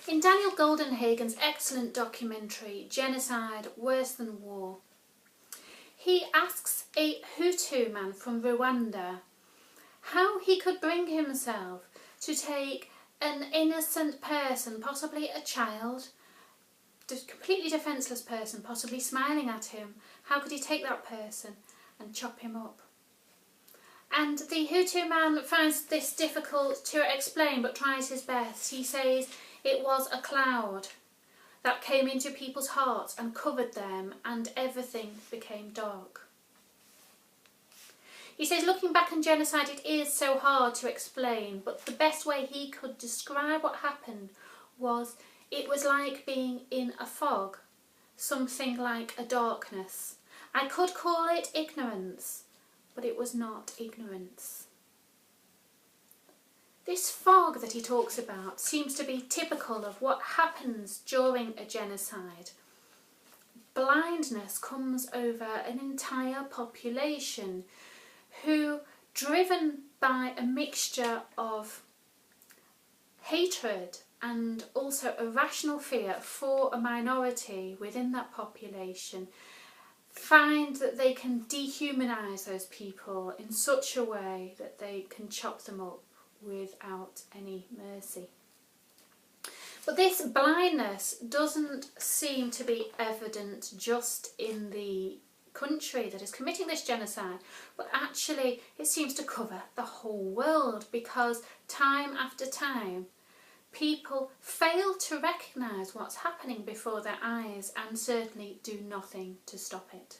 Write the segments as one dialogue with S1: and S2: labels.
S1: In Daniel Goldenhagen's excellent documentary, Genocide, Worse Than War, he asks a Hutu man from Rwanda how he could bring himself to take an innocent person, possibly a child, a completely defenceless person, possibly smiling at him. How could he take that person and chop him up? And the Hutu man finds this difficult to explain but tries his best. He says it was a cloud that came into people's hearts and covered them, and everything became dark. He says, looking back on genocide, it is so hard to explain, but the best way he could describe what happened was it was like being in a fog, something like a darkness. I could call it ignorance, but it was not ignorance. This fog that he talks about seems to be typical of what happens during a genocide. Blindness comes over an entire population who, driven by a mixture of hatred and also irrational fear for a minority within that population, find that they can dehumanise those people in such a way that they can chop them up without any mercy. But this blindness doesn't seem to be evident just in the country that is committing this genocide, but actually it seems to cover the whole world, because time after time people fail to recognise what's happening before their eyes and certainly do nothing to stop it.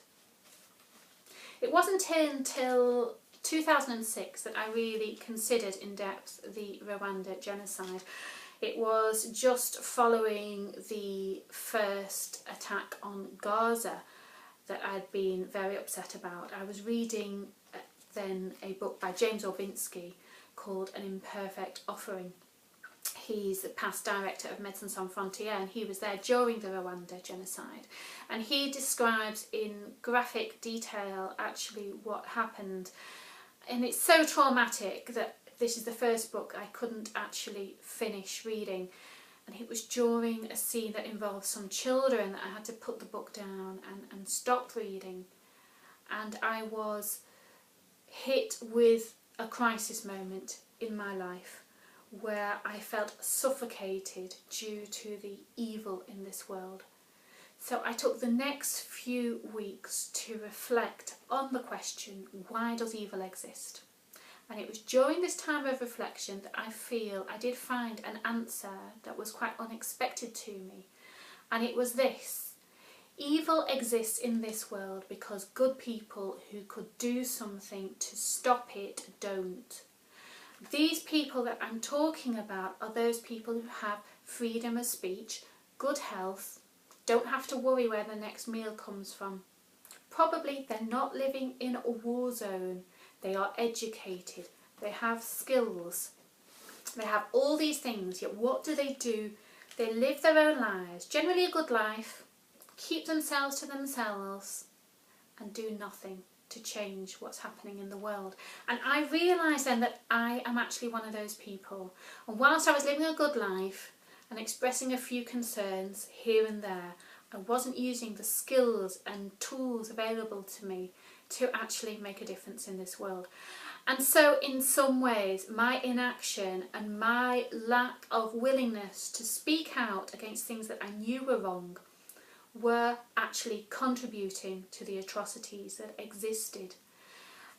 S1: It wasn't until 2006 that I really considered in depth the Rwanda genocide. It was just following the first attack on Gaza that I'd been very upset about. I was reading then a book by James Orbinski called An Imperfect Offering. He's the past director of Médecins Sans Frontières, and he was there during the Rwanda genocide. And he describes in graphic detail actually what happened. And it's so traumatic that this is the first book I couldn't actually finish reading. And it was during a scene that involved some children that I had to put the book down and stop reading. And I was hit with a crisis moment in my life where I felt suffocated due to the evil in this world. So I took the next few weeks to reflect on the question, why does evil exist? And it was during this time of reflection that I feel I did find an answer that was quite unexpected to me. And it was this: evil exists in this world because good people who could do something to stop it don't. These people that I'm talking about are those people who have freedom of speech, good health, don't have to worry where the next meal comes from. Probably they're not living in a war zone. They are educated, they have skills, they have all these things, yet what do? They live their own lives, generally a good life, keep themselves to themselves and do nothing to change what's happening in the world. And I realised then that I am actually one of those people. And whilst I was living a good life and expressing a few concerns here and there, I wasn't using the skills and tools available to me to actually make a difference in this world. And so in some ways my inaction and my lack of willingness to speak out against things that I knew were wrong were actually contributing to the atrocities that existed.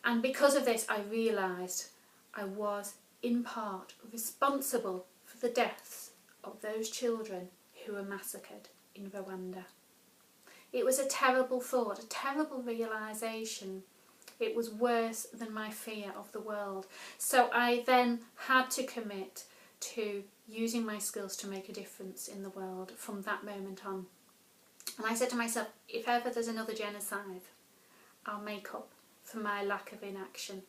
S1: And because of this I realised I was in part responsible for the deaths of those children who were massacred in Rwanda. It was a terrible thought, a terrible realisation. It was worse than my fear of the world. So I then had to commit to using my skills to make a difference in the world from that moment on. And I said to myself, if ever there's another genocide, I'll make up for my lack of inaction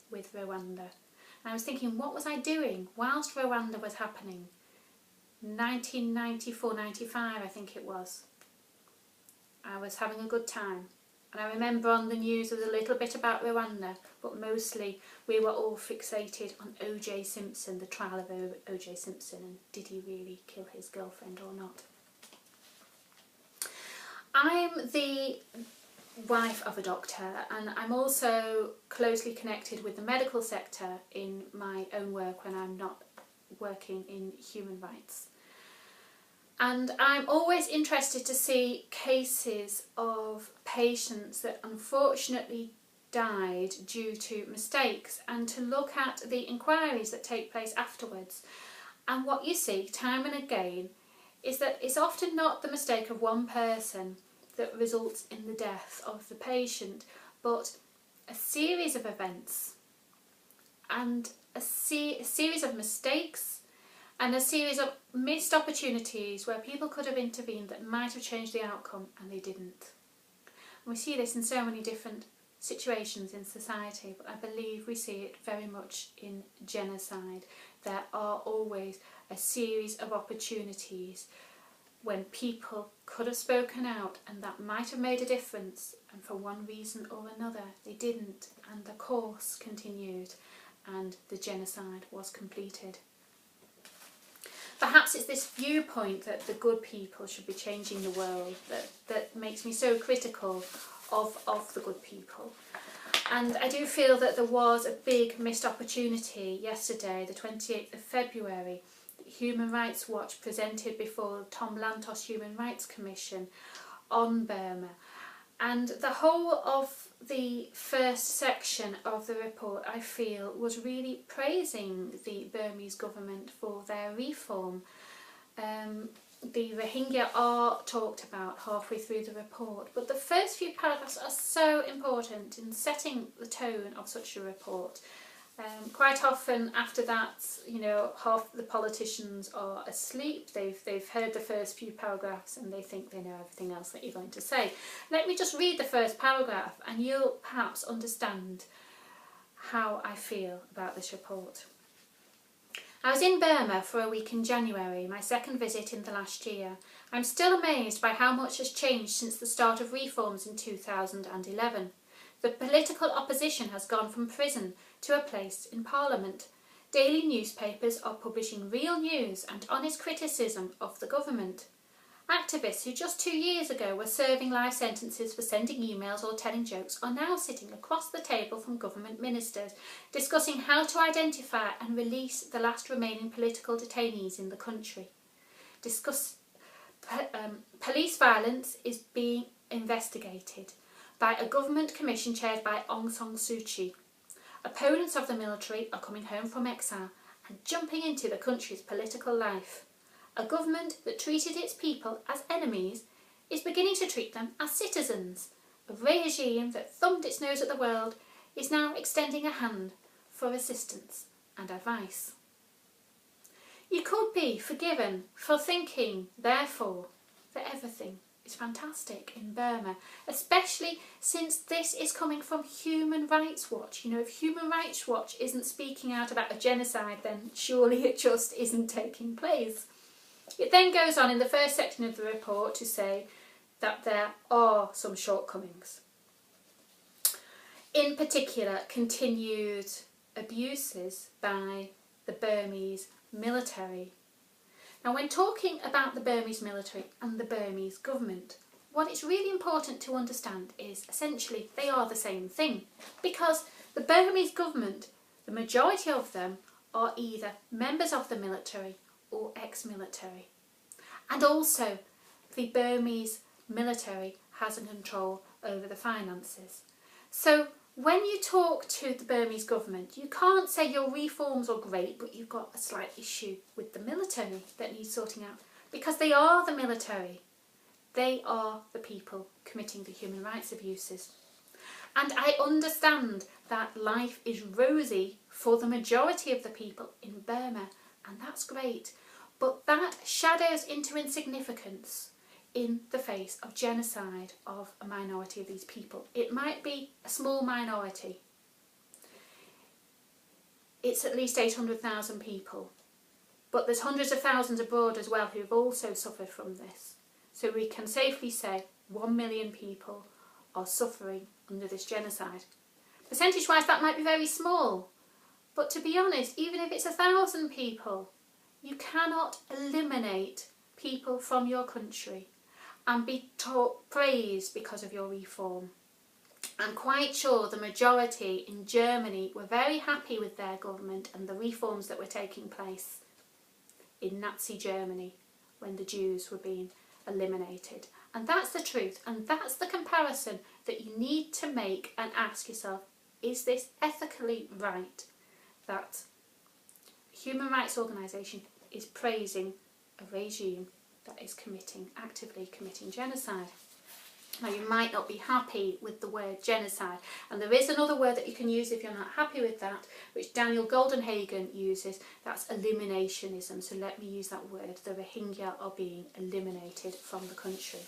S1: with Rwanda. And I was thinking, what was I doing whilst Rwanda was happening? 1994, 95 I think it was. I was having a good time. And I remember on the news there was a little bit about Rwanda, but mostly we were all fixated on O.J. Simpson, the trial of O.J. Simpson, and did he really kill his girlfriend or not. I'm the wife of a doctor, and I'm also closely connected with the medical sector in my own work when I'm not working in human rights. And I'm always interested to see cases of patients that unfortunately died due to mistakes, and to look at the inquiries that take place afterwards. And what you see time and again is that it's often not the mistake of one person that results in the death of the patient, but a series of events and a series of mistakes and a series of missed opportunities where people could have intervened that might have changed the outcome, and they didn't. And we see this in so many different situations in society, but I believe we see it very much in genocide. There are always a series of opportunities when people could have spoken out and that might have made a difference, and for one reason or another they didn't, and the course continued and the genocide was completed. Perhaps it's this viewpoint that the good people should be changing the world that makes me so critical of the good people. And I do feel that there was a big missed opportunity yesterday, the 28th of February. Human Rights Watch presented before Tom Lantos Human Rights Commission on Burma. And the whole of the first section of the report, I feel, was really praising the Burmese government for their reform. The Rohingya are talked about halfway through the report, but the first few paragraphs are so important in setting the tone of such a report. Quite often after that, you know, half the politicians are asleep. They've heard the first few paragraphs and they think they know everything else that you're going to say. Let me just read the first paragraph and you'll perhaps understand how I feel about this report. I was in Burma for a week in January, my second visit in the last year. I'm still amazed by how much has changed since the start of reforms in 2011. The political opposition has gone from prison to a place in Parliament. Daily newspapers are publishing real news and honest criticism of the government. Activists who just 2 years ago were serving life sentences for sending emails or telling jokes are now sitting across the table from government ministers discussing how to identify and release the last remaining political detainees in the country. Police violence is being investigated by a government commission chaired by Aung San Suu Kyi. Opponents of the military are coming home from exile and jumping into the country's political life. A government that treated its people as enemies is beginning to treat them as citizens. A regime that thumbed its nose at the world is now extending a hand for assistance and advice. You could be forgiven for thinking, therefore, that everything is fantastic in Burma, especially since this is coming from Human Rights Watch. You know, if Human Rights Watch isn't speaking out about a genocide, then surely it just isn't taking place. It then goes on in the first section of the report to say that there are some shortcomings. In particular, continued abuses by the Burmese military. Now, when talking about the Burmese military and the Burmese government, what it's really important to understand is essentially they are the same thing, because the Burmese government, the majority of them, are either members of the military or ex-military. And also, the Burmese military has a control over the finances. So when you talk to the Burmese government, you can't say your reforms are great, but you've got a slight issue with the military that needs sorting out, because they are the military. They are the people committing the human rights abuses. And I understand that life is rosy for the majority of the people in Burma, and that's great. But that shadows into insignificance in the face of genocide of a minority of these people. It might be a small minority. It's at least 800,000 people. But there's hundreds of thousands abroad as well who've also suffered from this. So we can safely say 1 million people are suffering under this genocide. Percentage-wise, that might be very small, but to be honest, even if it's 1,000 people, you cannot eliminate people from your country and be praised because of your reform. I'm quite sure the majority in Germany were very happy with their government and the reforms that were taking place in Nazi Germany when the Jews were being eliminated. And that's the truth, and that's the comparison that you need to make and ask yourself, is this ethically right that a human rights organisation is praising a regime that is actively committing genocide? Now, you might not be happy with the word genocide, and there is another word that you can use if you're not happy with that, which Daniel Goldenhagen uses. That's eliminationism. So let me use that word. The Rohingya are being eliminated from the country.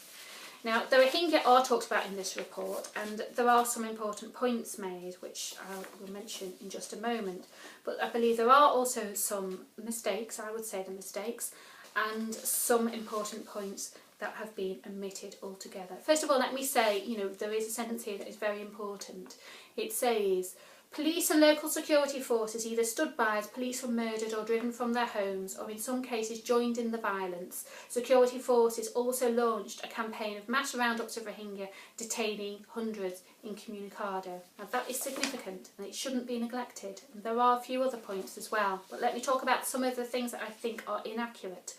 S1: Now, the Rohingya are talked about in this report, and there are some important points made, which I will mention in just a moment. But I believe there are also some mistakes, I would say the mistakes, and some important points that have been omitted altogether. First of all, let me say, there is a sentence here that is very important. It says, police and local security forces either stood by as police were murdered or driven from their homes, or in some cases joined in the violence. Security forces also launched a campaign of mass roundups of Rohingya, detaining hundreds incommunicado. Now that is significant and it shouldn't be neglected. And there are a few other points as well, but let me talk about some of the things that I think are inaccurate.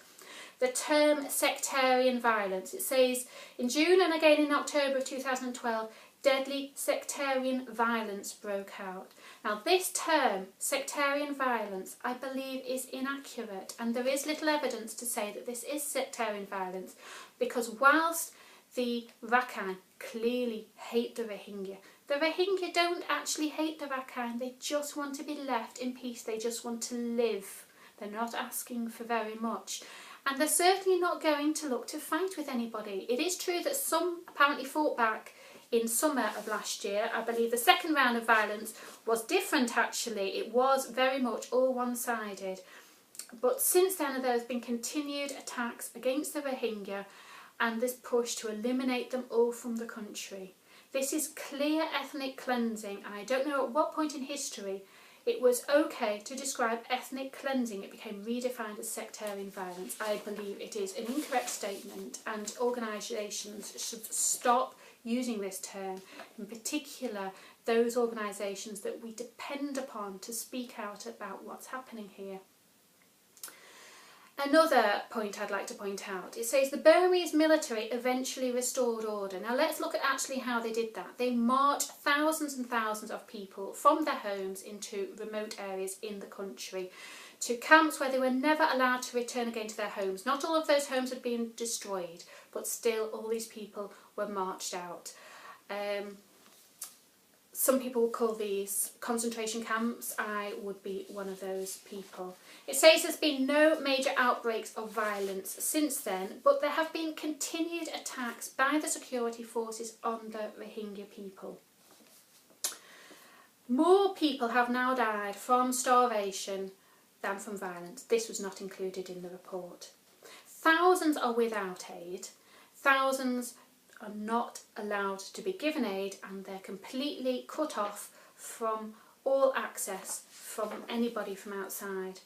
S1: The term sectarian violence. It says, in June and again in October of 2012, deadly sectarian violence broke out. Now this term, sectarian violence, I believe is inaccurate, and there is little evidence to say that this is sectarian violence, because whilst the Rakhine clearly hate the Rohingya don't actually hate the Rakhine, they just want to be left in peace, they just want to live. They're not asking for very much. And they're certainly not going to look to fight with anybody. It is true that some apparently fought back in summer of last year. I believe the second round of violence was different actually. It was very much all one-sided. But since then there has been continued attacks against the Rohingya and this push to eliminate them all from the country. This is clear ethnic cleansing, and I don't know at what point in history it was okay to describe ethnic cleansing. It became redefined as sectarian violence. I believe it is an incorrect statement, and organisations should stop using this term, in particular those organisations that we depend upon to speak out about what's happening here. Another point I'd like to point out, it says the Burmese military eventually restored order. Now let's look at actually how they did that. They marched thousands and thousands of people from their homes into remote areas in the country, to camps where they were never allowed to return again to their homes. Not all of those homes had been destroyed, but still all these people were marched out. Some people call these concentration camps. I would be one of those people. It says there's been no major outbreaks of violence since then, but there have been continued attacks by the security forces on the Rohingya people. More people have now died from starvation than from violence. This was not included in the report. Thousands are without aid. Thousands are not allowed to be given aid, and they're completely cut off from all access from anybody from outside.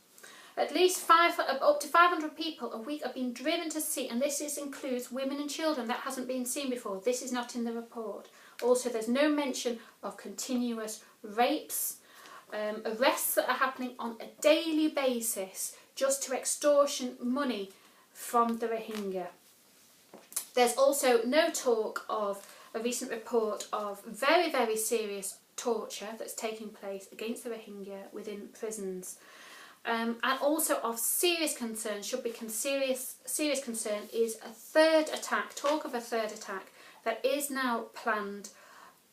S1: At least up to 500 people a week are being driven to sea, and this includes women and children. That hasn't been seen before. This is not in the report. Also, there's no mention of continuous rapes, arrests that are happening on a daily basis just to extortion money from the Rohingya. There's also no talk of a recent report of very, very serious torture that's taking place against the Rohingya within prisons. And also of serious concern, serious concern, is a third attack, talk of a third attack that is now planned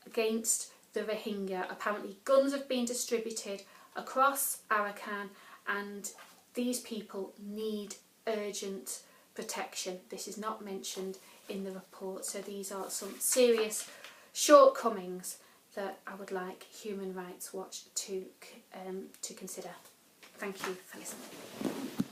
S1: against the Rohingya. Apparently guns have been distributed across Arakan, and these people need urgent protection. This is not mentioned in the report, so these are some serious shortcomings that I would like Human Rights Watch to consider. Thank you for listening.